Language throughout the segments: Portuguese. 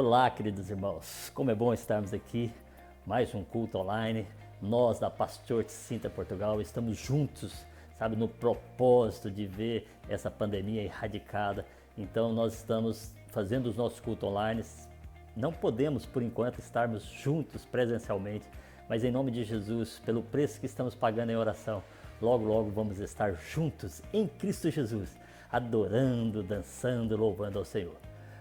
Olá, queridos irmãos, como é bom estarmos aqui, mais um culto online. Nós da Pastor Sinta Portugal estamos juntos, sabe, no propósito de ver essa pandemia erradicada. Então nós estamos fazendo os nossos cultos online. Não podemos, por enquanto, estarmos juntos presencialmente, mas em nome de Jesus, pelo preço que estamos pagando em oração, logo, logo vamos estar juntos em Cristo Jesus, adorando, dançando, louvando ao Senhor.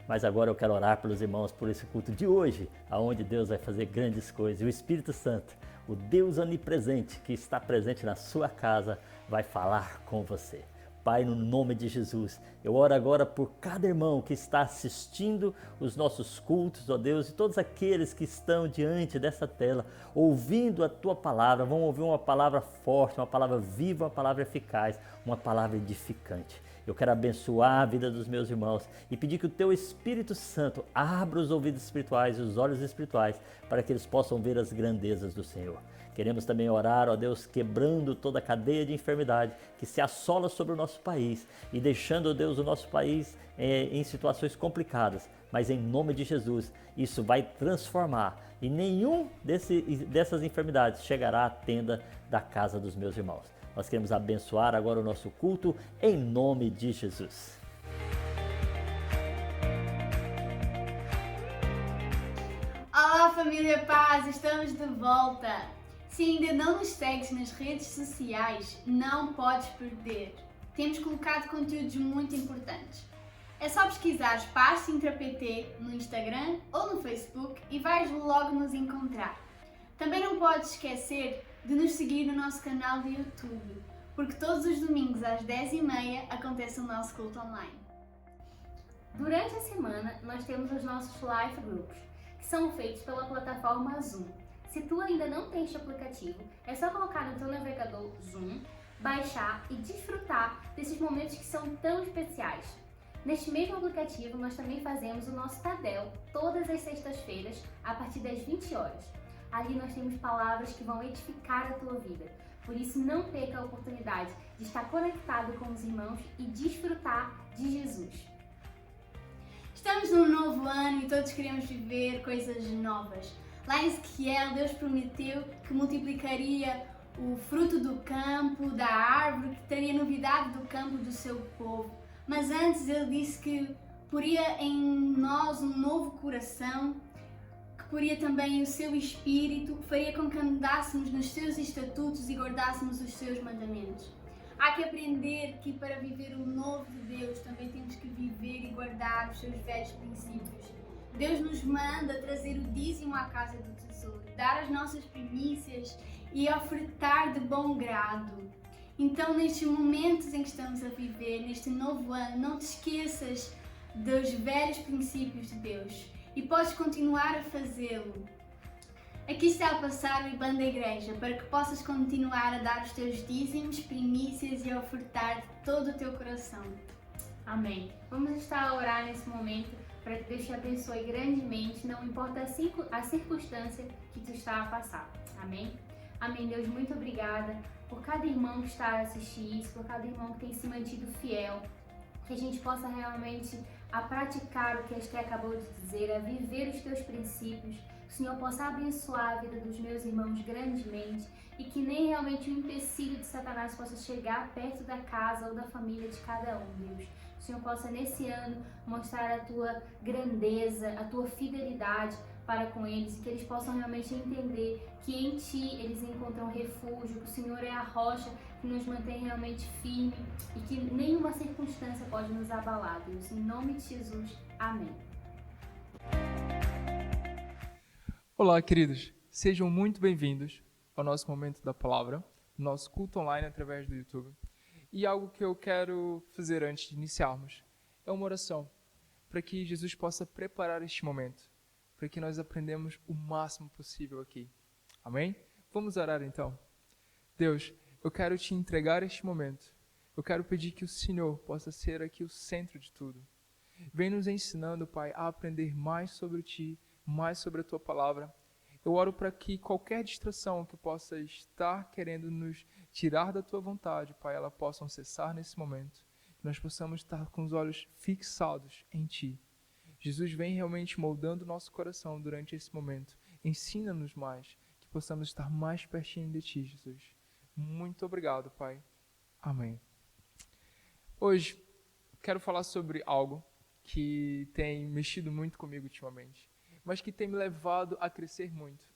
Mas agora eu quero orar pelos irmãos por esse culto de hoje, aonde Deus vai fazer grandes coisas. E o Espírito Santo, o Deus onipresente que está presente na sua casa, vai falar com você. Pai, no nome de Jesus, eu oro agora por cada irmão que está assistindo os nossos cultos, ó Deus, e todos aqueles que estão diante dessa tela, ouvindo a Tua palavra, vão ouvir uma palavra forte, uma palavra viva, uma palavra eficaz, uma palavra edificante. Eu quero abençoar a vida dos meus irmãos e pedir que o Teu Espírito Santo abra os ouvidos espirituais e os olhos espirituais para que eles possam ver as grandezas do Senhor. Queremos também orar, ó Deus, quebrando toda a cadeia de enfermidade que se assola sobre o nosso país e deixando, ó Deus, o nosso país em situações complicadas. Mas em nome de Jesus, isso vai transformar e nenhum dessas enfermidades chegará à tenda da casa dos meus irmãos. Nós queremos abençoar agora o nosso culto em nome de Jesus. Olá família Paz, estamos de volta. Se ainda não nos segues nas redes sociais, não podes perder. Temos colocado conteúdos muito importantes. É só pesquisar Paz Sintra PT no Instagram ou no Facebook e vais logo nos encontrar. Também não podes esquecer de nos seguir no nosso canal do YouTube, porque todos os domingos às 10h30 acontece o nosso culto online. Durante a semana nós temos os nossos live groups, que são feitos pela plataforma Zoom. Se tu ainda não tem este aplicativo, é só colocar no teu navegador Zoom, baixar e desfrutar desses momentos que são tão especiais. Neste mesmo aplicativo nós também fazemos o nosso Tadel todas as sextas-feiras a partir das 20 horas. Ali nós temos palavras que vão edificar a tua vida. Por isso não perca a oportunidade de estar conectado com os irmãos e desfrutar de Jesus. Estamos num novo ano e todos queremos viver coisas novas. Lá em Ezequiel, Deus prometeu que multiplicaria o fruto do campo, da árvore, que teria novidade do campo do seu povo. Mas antes Ele disse que poria em nós um novo coração, que poria também o seu espírito, faria com que andássemos nos seus estatutos e guardássemos os seus mandamentos. Há que aprender que para viver o novo de Deus também temos que viver e guardar os seus velhos princípios. Deus nos manda trazer o dízimo à casa do tesouro, dar as nossas primícias e ofertar de bom grado. Então, nestes momentos em que estamos a viver, neste novo ano, não te esqueças dos velhos princípios de Deus e podes continuar a fazê-lo. Aqui está a passar o IBAN da igreja para que possas continuar a dar os teus dízimos, primícias e a ofertar todo o teu coração. Amém. Vamos estar a orar nesse momento para que Deus te abençoe grandemente, não importa a circunstância que tu está a passar. Amém? Amém, Deus, muito obrigada por cada irmão que está a assistir isso, por cada irmão que tem se mantido fiel, que a gente possa realmente a praticar o que a Esther acabou de dizer, a viver os teus princípios, que o Senhor possa abençoar a vida dos meus irmãos grandemente e que nem realmente o empecilho de Satanás possa chegar perto da casa ou da família de cada um, Deus. Que o Senhor possa nesse ano mostrar a tua grandeza, a tua fidelidade para com eles e que eles possam realmente entender que em Ti eles encontram refúgio, que o Senhor é a rocha que nos mantém realmente firme e que nenhuma circunstância pode nos abalar, Deus. Em nome de Jesus, amém. Olá, queridos. Sejam muito bem-vindos ao nosso momento da palavra, nosso culto online através do YouTube. E algo que eu quero fazer antes de iniciarmos é uma oração para que Jesus possa preparar este momento, para que nós aprendamos o máximo possível aqui. Amém? Vamos orar então. Deus, eu quero te entregar este momento. Eu quero pedir que o Senhor possa ser aqui o centro de tudo. Vem nos ensinando, Pai, a aprender mais sobre Ti, mais sobre a Tua palavra. Eu oro para que qualquer distração que possa estar querendo nos tirar da Tua vontade, Pai, ela possa cessar nesse momento. Que nós possamos estar com os olhos fixados em Ti. Jesus vem realmente moldando o nosso coração durante esse momento. Ensina-nos mais, que possamos estar mais pertinho de Ti, Jesus. Muito obrigado, Pai. Amém. Hoje, quero falar sobre algo que tem mexido muito comigo ultimamente, mas que tem me levado a crescer muito.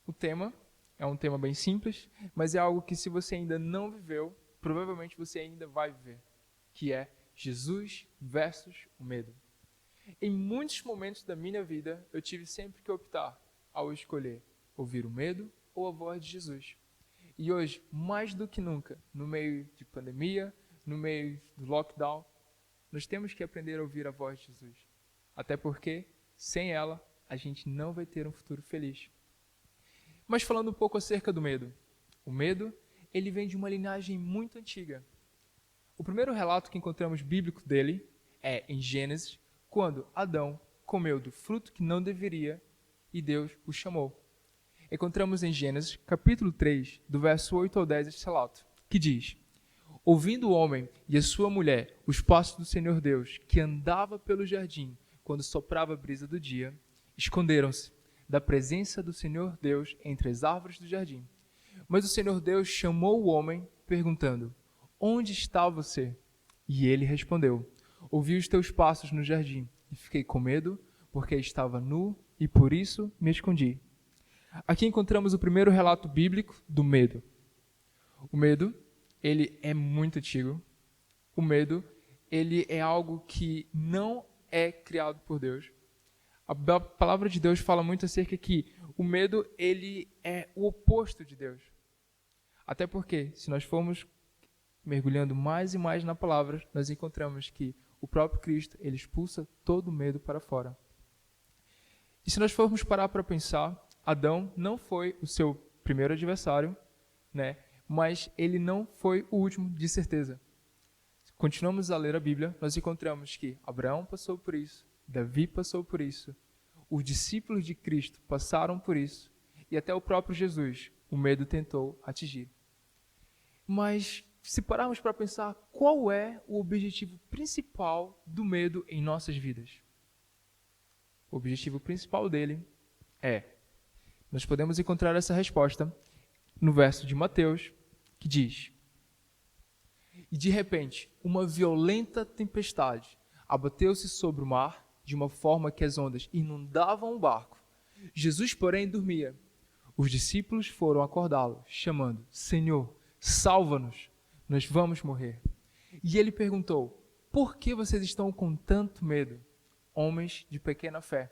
O tema é um tema bem simples, mas é algo que, se você ainda não viveu, provavelmente você ainda vai viver, que é Jesus versus o medo. Em muitos momentos da minha vida, eu tive sempre que optar ao escolher ouvir o medo ou a voz de Jesus. E hoje, mais do que nunca, no meio de pandemia, no meio do lockdown, nós temos que aprender a ouvir a voz de Jesus. Até porque, sem ela, a gente não vai ter um futuro feliz. Mas falando um pouco acerca do medo. O medo, ele vem de uma linhagem muito antiga. O primeiro relato que encontramos bíblico dele é em Gênesis, quando Adão comeu do fruto que não deveria e Deus o chamou. Encontramos em Gênesis, capítulo 3, do verso 8 ao 10, esse relato, que diz: ouvindo o homem e a sua mulher os passos do Senhor Deus, que andava pelo jardim quando soprava a brisa do dia, esconderam-se da presença do Senhor Deus entre as árvores do jardim. Mas o Senhor Deus chamou o homem, perguntando: onde está você? E ele respondeu: ouvi os teus passos no jardim e fiquei com medo, porque estava nu e por isso me escondi. Aqui encontramos o primeiro relato bíblico do medo. O medo, ele é muito antigo. O medo, ele é algo que não é criado por Deus. A palavra de Deus fala muito acerca que o medo, ele é o oposto de Deus. Até porque, se nós formos mergulhando mais e mais na palavra, nós encontramos que o próprio Cristo, ele expulsa todo o medo para fora. E se nós formos parar para pensar, Adão não foi o seu primeiro adversário, né? Mas ele não foi o último, de certeza. Continuamos a ler a Bíblia, nós encontramos que Abraão passou por isso, Davi passou por isso, os discípulos de Cristo passaram por isso, e até o próprio Jesus, o medo tentou atingir. Mas, se pararmos para pensar, qual é o objetivo principal do medo em nossas vidas? O objetivo principal dele nós podemos encontrar essa resposta no verso de Mateus, que diz: e de repente, uma violenta tempestade abateu-se sobre o mar, de uma forma que as ondas inundavam o barco. Jesus, porém, dormia. Os discípulos foram acordá-lo, chamando: Senhor, salva-nos, nós vamos morrer. E ele perguntou: por que vocês estão com tanto medo, homens de pequena fé?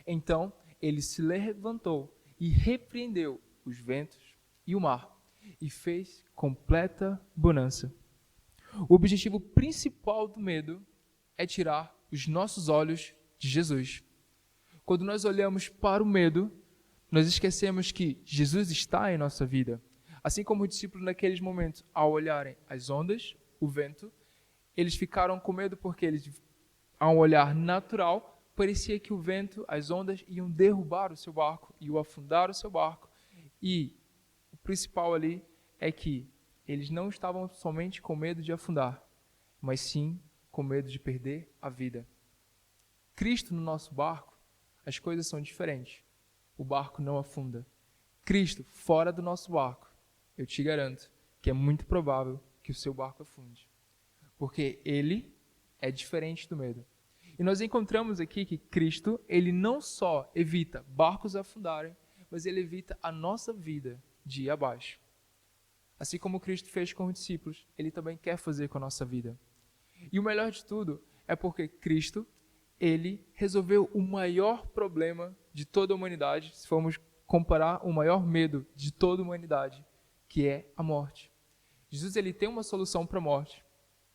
Então ele se levantou e repreendeu os ventos e o mar, e fez completa bonança. O objetivo principal do medo é tirar os nossos olhos de Jesus. Quando nós olhamos para o medo, nós esquecemos que Jesus está em nossa vida. Assim como os discípulos naqueles momentos, ao olharem as ondas, o vento, eles ficaram com medo porque eles, ao olhar natural, parecia que o vento, as ondas iam derrubar o seu barco, iam afundar o seu barco. E o principal ali é que eles não estavam somente com medo de afundar, mas sim com medo de perder a vida. Cristo no nosso barco, as coisas são diferentes. O barco não afunda. Cristo fora do nosso barco, eu te garanto que é muito provável que o seu barco afunde. Porque ele é diferente do medo. E nós encontramos aqui que Cristo, ele não só evita barcos afundarem, mas ele evita a nossa vida de ir abaixo. Assim como Cristo fez com os discípulos, ele também quer fazer com a nossa vida. E o melhor de tudo é porque Cristo, ele resolveu o maior problema de toda a humanidade, se formos comparar o maior medo de toda a humanidade, que é a morte. Jesus, ele tem uma solução para a morte.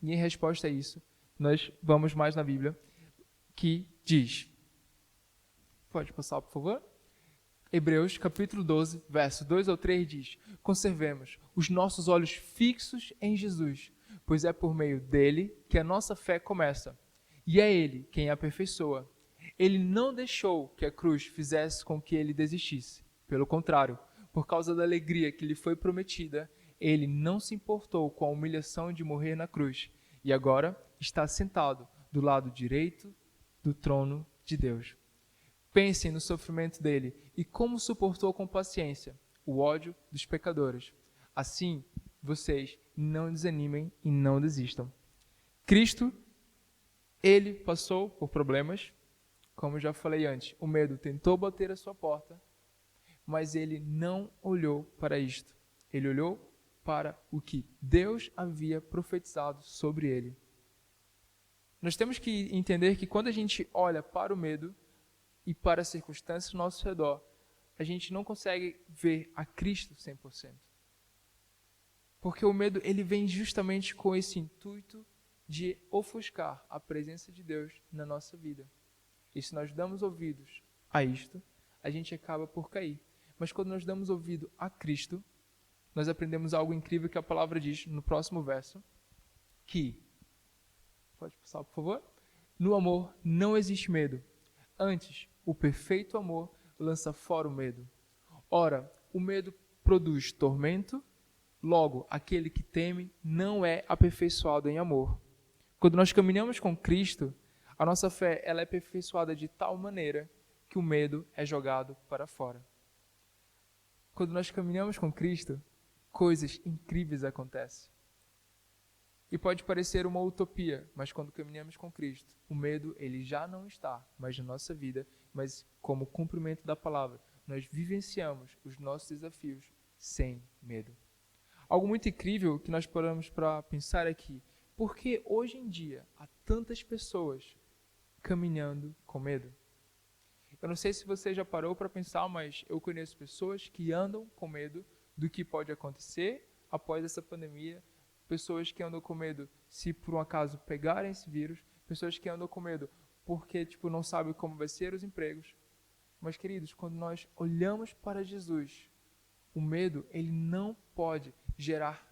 E em resposta a isso, nós vamos mais na Bíblia, que diz, pode passar por favor? Hebreus capítulo 12, verso 2 ao 3 diz: conservemos os nossos olhos fixos em Jesus, pois é por meio dele que a nossa fé começa, e é ele quem a aperfeiçoa. Ele não deixou que a cruz fizesse com que ele desistisse. Pelo contrário, por causa da alegria que lhe foi prometida, ele não se importou com a humilhação de morrer na cruz, e agora está sentado do lado direito do trono de Deus. Pensem no sofrimento dele e como suportou com paciência o ódio dos pecadores. Assim, vocês não desanimem e não desistam. Cristo, ele passou por problemas, como eu já falei antes. O medo tentou bater a sua porta, mas ele não olhou para isto. Ele olhou para o que Deus havia profetizado sobre ele. Nós temos que entender que quando a gente olha para o medo e para as circunstâncias ao nosso redor, a gente não consegue ver a Cristo 100%. Porque o medo, ele vem justamente com esse intuito de ofuscar a presença de Deus na nossa vida. E se nós damos ouvidos a isto, a gente acaba por cair. Mas quando nós damos ouvido a Cristo, nós aprendemos algo incrível que a palavra diz no próximo verso, que, pode passar por favor? No amor não existe medo. Antes, o perfeito amor lança fora o medo. Ora, o medo produz tormento, logo, aquele que teme não é aperfeiçoado em amor. Quando nós caminhamos com Cristo, a nossa fé ela é aperfeiçoada de tal maneira que o medo é jogado para fora. Quando nós caminhamos com Cristo, coisas incríveis acontecem. E pode parecer uma utopia, mas quando caminhamos com Cristo, o medo ele já não está mais na nossa vida, mas como cumprimento da palavra, nós vivenciamos os nossos desafios sem medo. Algo muito incrível que nós paramos para pensar aqui, por que hoje em dia há tantas pessoas caminhando com medo? Eu não sei se você já parou para pensar, mas eu conheço pessoas que andam com medo do que pode acontecer após essa pandemia, pessoas que andam com medo se por um acaso pegarem esse vírus, pessoas que andam com medo porque não sabem como vai ser os empregos. Mas, queridos, quando nós olhamos para Jesus, o medo ele não pode gerar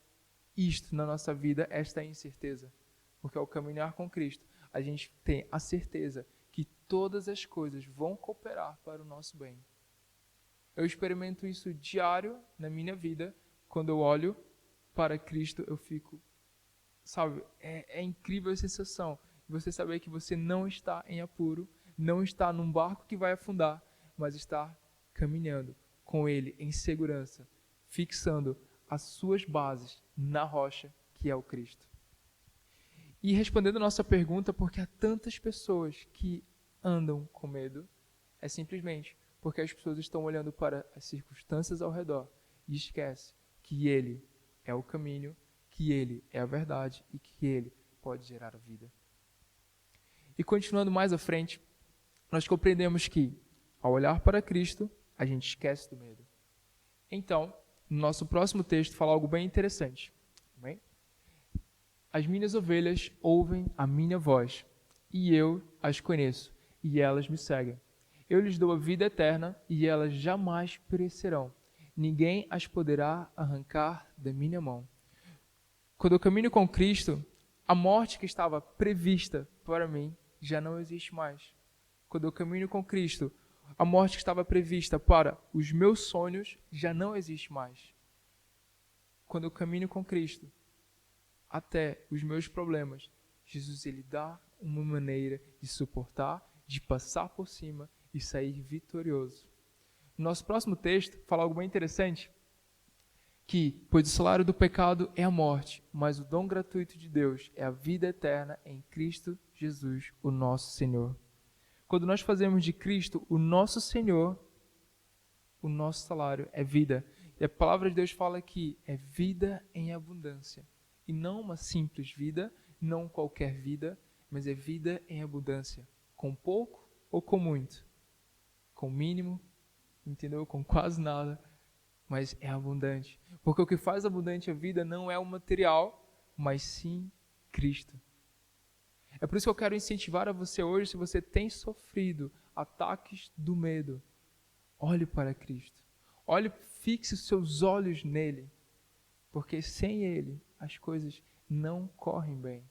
isto na nossa vida, esta incerteza. Porque ao caminhar com Cristo, a gente tem a certeza que todas as coisas vão cooperar para o nosso bem. Eu experimento isso diário na minha vida. Quando eu olho para Cristo, eu fico, é incrível a sensação de você saber que você não está em apuro, não está num barco que vai afundar, mas está caminhando com Ele em segurança, fixando as suas bases na rocha que é o Cristo. E respondendo a nossa pergunta, por que há tantas pessoas que andam com medo, é simplesmente porque as pessoas estão olhando para as circunstâncias ao redor e esquecem que Ele é o caminho, que Ele é a verdade e que Ele pode gerar a vida. E continuando mais à frente, nós compreendemos que, ao olhar para Cristo, a gente esquece do medo. Então, no nosso próximo texto, fala algo bem interessante. Amém? As minhas ovelhas ouvem a minha voz, e eu as conheço, e elas me seguem. Eu lhes dou a vida eterna, e elas jamais perecerão. Ninguém as poderá arrancar da minha mão. Quando eu caminho com Cristo, a morte que estava prevista para mim já não existe mais. Quando eu caminho com Cristo, a morte que estava prevista para os meus sonhos já não existe mais. Quando eu caminho com Cristo, até os meus problemas, Jesus ele dá uma maneira de suportar, de passar por cima e sair vitorioso. No nosso próximo texto fala algo bem interessante, que, pois o salário do pecado é a morte, mas o dom gratuito de Deus é a vida eterna em Cristo Jesus, o nosso Senhor. Quando nós fazemos de Cristo o nosso Senhor, o nosso salário é vida. E a palavra de Deus fala que é vida em abundância. E não uma simples vida, não qualquer vida, mas é vida em abundância. Com pouco ou com muito? Com mínimo, entendeu? Com quase nada, mas é abundante. Porque o que faz abundante a vida não é o material, mas sim Cristo. É por isso que eu quero incentivar a você hoje, se você tem sofrido ataques do medo, olhe para Cristo. Olhe, fixe os seus olhos nele, porque sem ele as coisas não correm bem.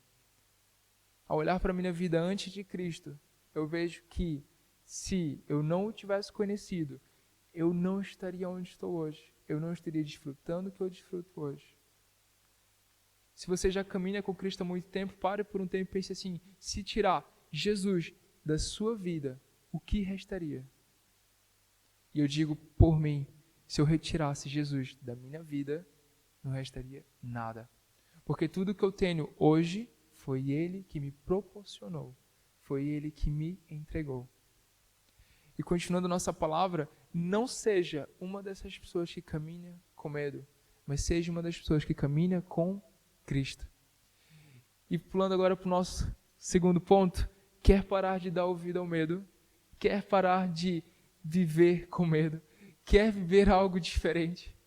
Ao olhar para a minha vida antes de Cristo, eu vejo que se eu não o tivesse conhecido, eu não estaria onde estou hoje. Eu não estaria desfrutando o que eu desfruto hoje. Se você já caminha com Cristo há muito tempo, pare por um tempo e pense assim, se tirar Jesus da sua vida, o que restaria? E eu digo por mim, se eu retirasse Jesus da minha vida, não restaria nada. Porque tudo que eu tenho hoje foi Ele que me proporcionou, foi Ele que me entregou. E continuando nossa palavra, não seja uma dessas pessoas que caminha com medo, mas seja uma das pessoas que caminha com Cristo. E pulando agora para o nosso segundo ponto, quer parar de dar ouvido ao medo? Quer parar de viver com medo? Quer viver algo diferente?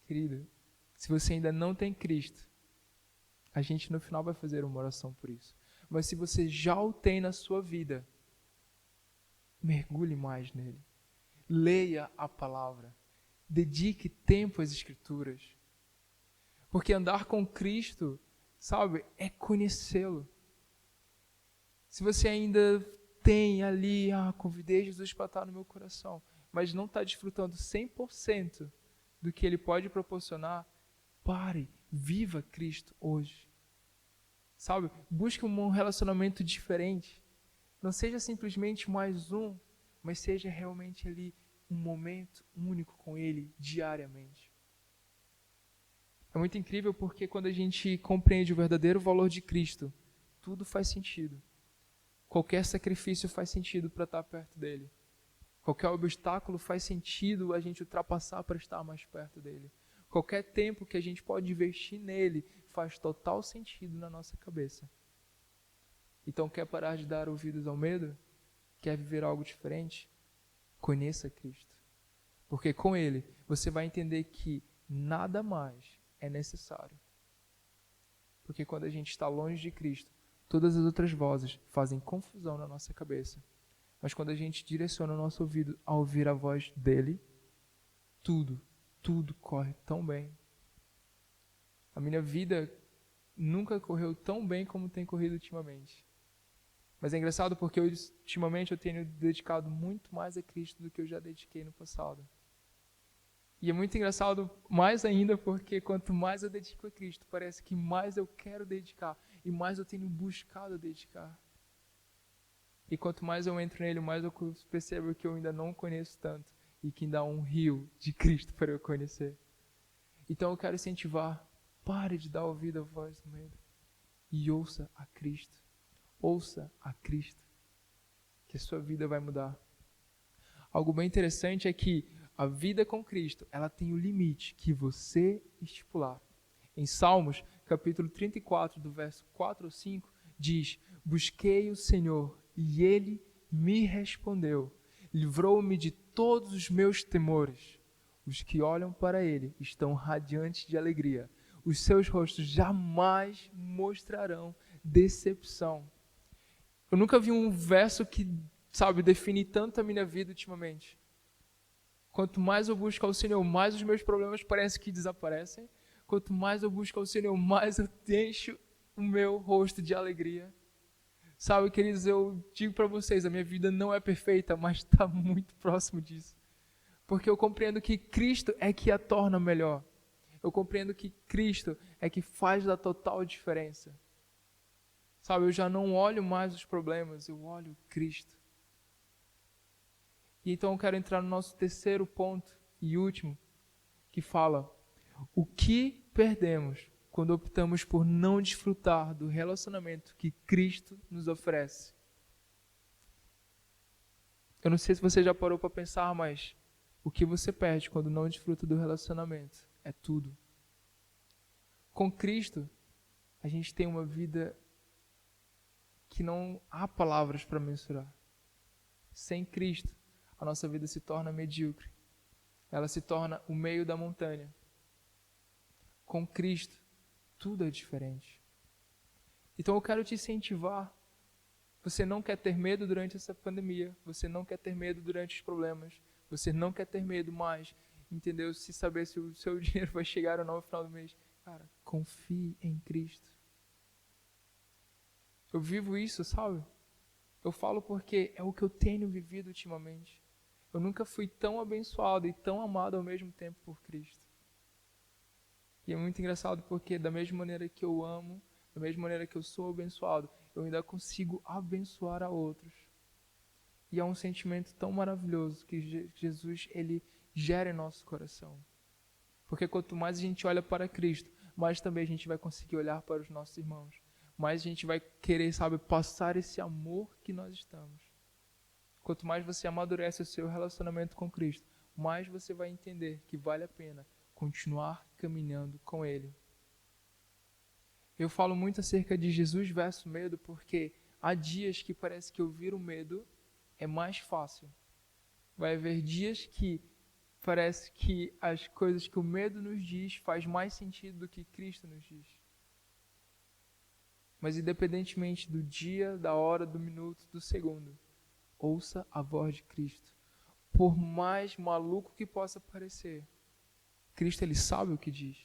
Querido, se você ainda não tem Cristo, a gente no final vai fazer uma oração por isso. Mas se você já o tem na sua vida, mergulhe mais nele. Leia a palavra. Dedique tempo às Escrituras. Porque andar com Cristo, sabe, é conhecê-lo. Se você ainda tem ali, convidei Jesus para estar no meu coração, mas não está desfrutando 100% do que Ele pode proporcionar, pare, viva Cristo hoje. Sabe, busque um relacionamento diferente. Não seja simplesmente mais um, mas seja realmente ali um momento único com Ele diariamente. É muito incrível porque quando a gente compreende o verdadeiro valor de Cristo, tudo faz sentido. Qualquer sacrifício faz sentido para estar perto dele. Qualquer obstáculo faz sentido a gente ultrapassar para estar mais perto dele. Qualquer tempo que a gente pode investir nele faz total sentido na nossa cabeça. Então, quer parar de dar ouvidos ao medo? Quer viver algo diferente? Conheça Cristo. Porque com Ele, você vai entender que nada mais é necessário. Porque quando a gente está longe de Cristo, todas as outras vozes fazem confusão na nossa cabeça. Mas quando a gente direciona o nosso ouvido a ouvir a voz dEle, tudo corre tão bem. A minha vida nunca correu tão bem como tem corrido ultimamente. Mas é engraçado porque ultimamente eu tenho dedicado muito mais a Cristo do que eu já dediquei no passado. E é muito engraçado mais ainda porque quanto mais eu dedico a Cristo, parece que mais eu quero dedicar e mais eu tenho buscado dedicar. E quanto mais eu entro nele, mais eu percebo que eu ainda não conheço tanto e que ainda há um rio de Cristo para eu conhecer. Então eu quero incentivar, pare de dar ouvido à voz do medo e ouça a Cristo. Ouça a Cristo, que a sua vida vai mudar. Algo bem interessante é que a vida com Cristo, ela tem o limite que você estipular. Em Salmos, capítulo 34, do verso 4 ao 5, diz: busquei o Senhor e Ele me respondeu, livrou-me de todos os meus temores. Os que olham para Ele estão radiantes de alegria. Os seus rostos jamais mostrarão decepção. Eu nunca vi um verso que, define tanto a minha vida ultimamente. Quanto mais eu busco ao Senhor, mais os meus problemas parecem que desaparecem. Quanto mais eu busco ao Senhor, mais eu encho o meu rosto de alegria. Sabe, queridos, eu digo para vocês, a minha vida não é perfeita, mas está muito próximo disso. Porque eu compreendo que Cristo é que a torna melhor. Eu compreendo que Cristo é que faz a total diferença. Sabe, eu já não olho mais os problemas, eu olho Cristo. E então eu quero entrar no nosso terceiro ponto e último, que fala: o que perdemos quando optamos por não desfrutar do relacionamento que Cristo nos oferece? Eu não sei se você já parou para pensar, mas o que você perde quando não desfruta do relacionamento é tudo. Com Cristo, a gente tem uma vida que não há palavras para mensurar. Sem Cristo, a nossa vida se torna medíocre. Ela se torna o meio da montanha. Com Cristo, tudo é diferente. Então eu quero te incentivar. Você não quer ter medo durante essa pandemia. Você não quer ter medo durante os problemas. Você não quer ter medo mais, entendeu? Se saber se o seu dinheiro vai chegar ou não no final do mês. Cara, confie em Cristo. Eu vivo isso, sabe? Eu falo porque é o que eu tenho vivido ultimamente. Eu nunca fui tão abençoado e tão amado ao mesmo tempo por Cristo. E é muito engraçado porque da mesma maneira que eu amo, da mesma maneira que eu sou abençoado, eu ainda consigo abençoar a outros. E é um sentimento tão maravilhoso que Jesus, ele gera em nosso coração. Porque quanto mais a gente olha para Cristo, mais também a gente vai conseguir olhar para os nossos irmãos. Mais a gente vai querer, passar esse amor que nós estamos. Quanto mais você amadurece o seu relacionamento com Cristo, mais você vai entender que vale a pena continuar caminhando com Ele. Eu falo muito acerca de Jesus versus medo, porque há dias que parece que ouvir o medo é mais fácil. Vai haver dias que parece que as coisas que o medo nos diz faz mais sentido do que Cristo nos diz. Mas independentemente do dia, da hora, do minuto, do segundo, ouça a voz de Cristo. Por mais maluco que possa parecer, Cristo, ele sabe o que diz.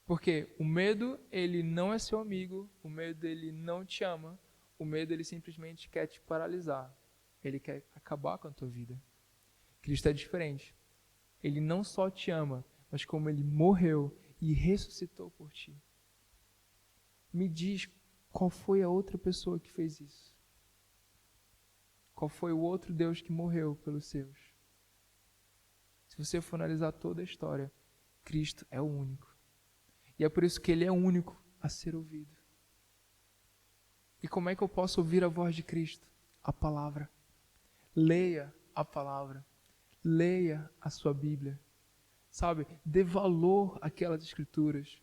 Porque o medo, ele não é seu amigo, o medo, ele não te ama, o medo, ele simplesmente quer te paralisar. Ele quer acabar com a tua vida. Cristo é diferente. Ele não só te ama, mas como ele morreu e ressuscitou por ti. Me diz qual foi a outra pessoa que fez isso. Qual foi o outro Deus que morreu pelos seus? Se você for analisar toda a história, Cristo é o único. E é por isso que ele é o único a ser ouvido. E como é que eu posso ouvir a voz de Cristo? A palavra. Leia a palavra. Leia a sua Bíblia. Dê valor àquelas escrituras.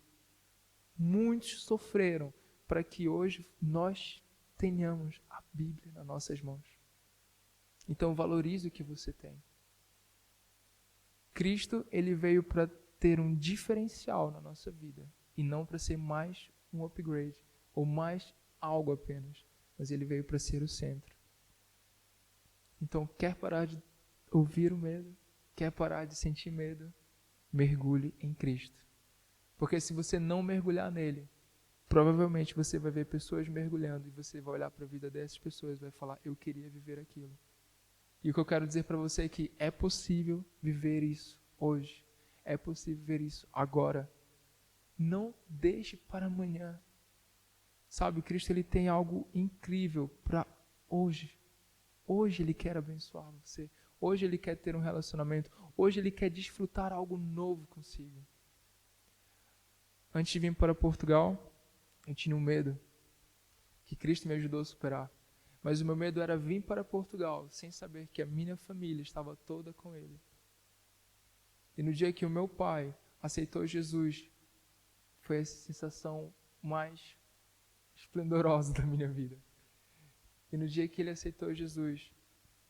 Muitos sofreram para que hoje nós tenhamos a Bíblia nas nossas mãos. Então valorize o que você tem. Cristo, ele veio para ter um diferencial na nossa vida e não para ser mais um upgrade ou mais algo apenas, mas ele veio para ser o centro. Então, quer parar de ouvir o medo? Quer parar de sentir medo? Mergulhe em Cristo. Porque se você não mergulhar nele, provavelmente você vai ver pessoas mergulhando e você vai olhar para a vida dessas pessoas e vai falar, eu queria viver aquilo. E o que eu quero dizer para você é que é possível viver isso hoje. É possível viver isso agora. Não deixe para amanhã. Cristo, ele tem algo incrível para hoje. Hoje ele quer abençoar você. Hoje ele quer ter um relacionamento. Hoje ele quer desfrutar algo novo consigo. Antes de vir para Portugal, eu tinha um medo que Cristo me ajudou a superar. Mas o meu medo era vir para Portugal sem saber que a minha família estava toda com Ele. E no dia que o meu pai aceitou Jesus, foi a sensação mais esplendorosa da minha vida. E no dia que ele aceitou Jesus,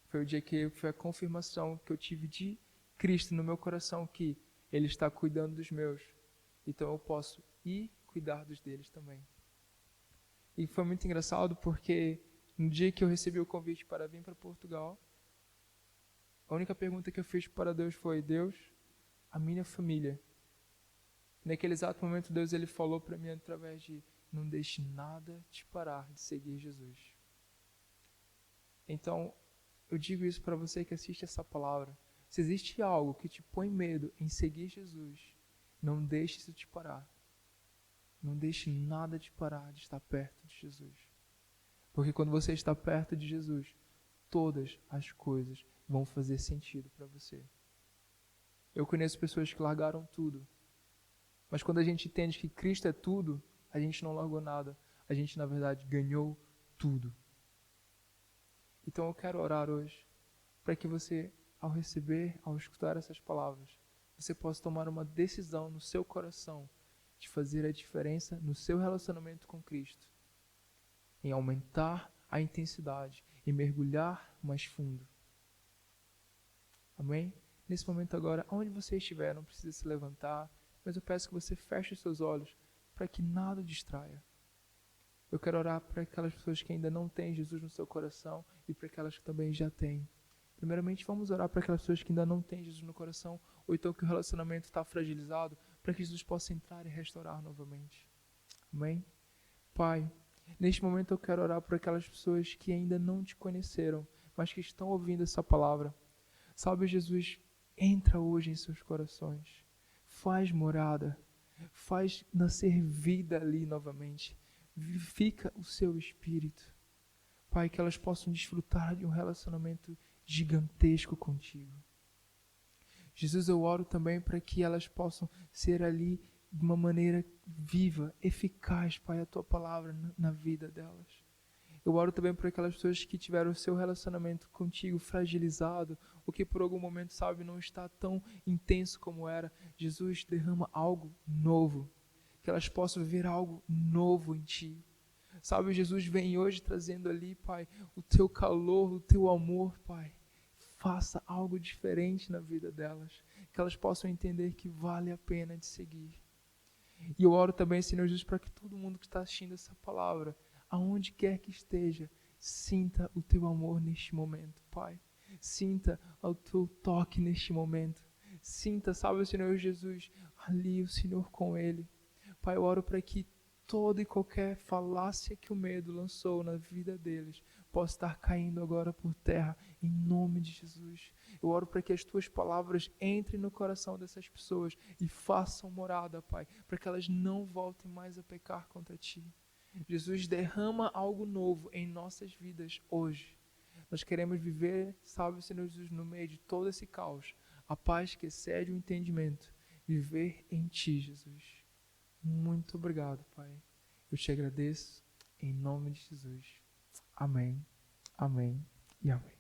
foi o dia que foi a confirmação que eu tive de Cristo no meu coração, que Ele está cuidando dos meus. Então eu posso ir cuidar dos deles também. E foi muito engraçado porque no dia que eu recebi o convite para vir para Portugal, a única pergunta que eu fiz para Deus foi, Deus, a minha família. Naquele exato momento, Deus ele falou para mim através de, não deixe nada te parar de seguir Jesus. Então, eu digo isso para você que assiste essa palavra. Se existe algo que te põe medo em seguir Jesus, não deixe isso te parar. Não deixe nada te parar de estar perto de Jesus. Porque quando você está perto de Jesus, todas as coisas vão fazer sentido para você. Eu conheço pessoas que largaram tudo. Mas quando a gente entende que Cristo é tudo, a gente não largou nada. A gente, na verdade, ganhou tudo. Então eu quero orar hoje para que você, ao receber, ao escutar essas palavras, você possa tomar uma decisão no seu coração de fazer a diferença no seu relacionamento com Cristo, em aumentar a intensidade e mergulhar mais fundo. Amém? Nesse momento agora, onde você estiver, não precisa se levantar, mas eu peço que você feche os seus olhos para que nada distraia. Eu quero orar para aquelas pessoas que ainda não têm Jesus no seu coração e para aquelas que também já têm. Primeiramente, vamos orar para aquelas pessoas que ainda não têm Jesus no coração, ou então que o relacionamento está fragilizado, para que Jesus possa entrar e restaurar novamente. Amém? Pai, neste momento eu quero orar por aquelas pessoas que ainda não te conheceram, mas que estão ouvindo essa palavra. Jesus, entra hoje em seus corações. Faz morada. Faz nascer vida ali novamente. vivifica o seu espírito. Pai, que elas possam desfrutar de um relacionamento gigantesco contigo. Jesus, eu oro também para que elas possam ser ali de uma maneira viva, eficaz, Pai, a Tua palavra na vida delas. Eu oro também por aquelas pessoas que tiveram o seu relacionamento contigo fragilizado, ou que por algum momento, sabe, não está tão intenso como era. Jesus, derrama algo novo, que elas possam viver algo novo em Ti. Sabe, Jesus vem hoje trazendo ali, Pai, o Teu calor, o Teu amor, Pai. Faça algo diferente na vida delas, que elas possam entender que vale a pena de seguir. E eu oro também, Senhor Jesus, para que todo mundo que está assistindo essa palavra, aonde quer que esteja, sinta o Teu amor neste momento, Pai. Sinta o Teu toque neste momento. Sinta, sabe, Senhor Jesus, ali o Senhor com Ele. Pai, eu oro para que toda e qualquer falácia que o medo lançou na vida deles possa estar caindo agora por terra, em nome de Jesus. Eu oro para que as Tuas palavras entrem no coração dessas pessoas e façam morada, Pai, para que elas não voltem mais a pecar contra Ti. Jesus, derrama algo novo em nossas vidas hoje. Nós queremos viver, sabe, Senhor Jesus, no meio de todo esse caos, a paz que excede o entendimento, viver em Ti, Jesus. Muito obrigado, Pai. Eu te agradeço em nome de Jesus. Amém, amém e amém.